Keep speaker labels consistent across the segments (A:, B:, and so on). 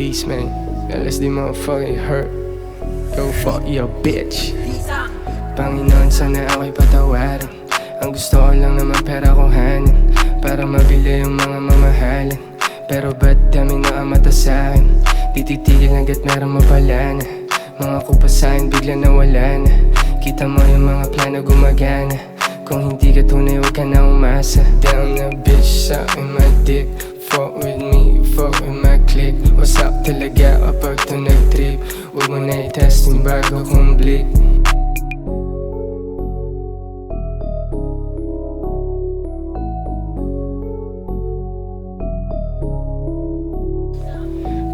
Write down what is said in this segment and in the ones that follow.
A: Peace, man. LSD motherfucking hurt. Go fuck your bitch. Panginoon, sana ako'y patawarin. Ang gusto ko lang naman pera kuhanin para mabili yung mga mamahalin. Pero ba't daming nakamata sa'kin? Di titigil hanggat meron mapala na. Mga kupasahin bigla nawala na. Kita mo yung mga plano gumagana. Kung hindi ka tunay huwag ka na umasa. Down na bitch sa akin my dick. Fuck with me, fuck with my clique. What's up talaga kapag to nag-trip? Huwag mo na i-test yung bago kong blick.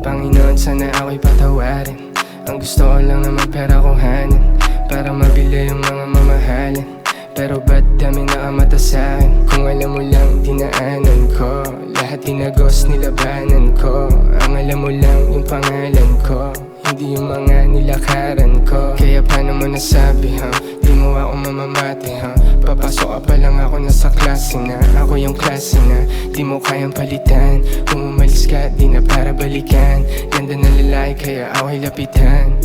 A: Panginoon, sana ako'y patawarin. Ang gusto ko lang naman pera kuhanin para mabili yung mga mamahalin. Pero ba't daming nakamata sa'kin? Kung alam mo lang dinaanan ko, lahat tinagos nilabanan ko. Ang alam mo lang yung pangalan ko, hindi yung mga nilakaran ko. Kaya paano mo nasabi, ha? Di mo ako mamamati, ha? Papasok ka pa lang ako nasa klase na. Ako yung klase na di mo kayang palitan. Kung umalis ka, di na para balikan. Ganda ng lalaki kaya ako'y lapitan.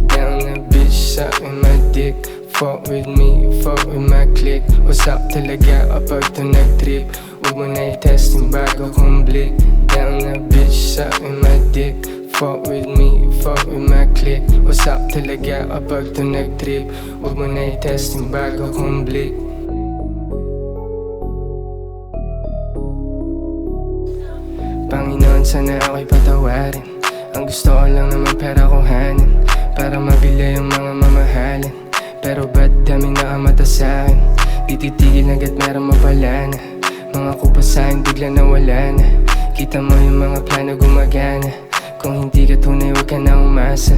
A: Down na bitch sa akin my dick. Fuck with me, fuck with my clique. What's up talaga kapag to nag-trip? Huwag mo na i-test yung bago kong blick. Down na bitch sa akin my dick. Fuck with me, fuck with my clique. What's up talaga kapag to nag-trip? Huwag mo na i-test yung bago kong blick. Panginoon, sana ako'y patawarin. Ang gusto ko lang naman pera kuhanin para mabili yung mga mamahalin. Pero ba't daming nakamata sa'kin? Di titigil hanggat meron mapala na. Mga kupasahin bigla nawala na. Kita mo yung mga plano gumagana. Kung hindi ka tunay huwag ka na umasa.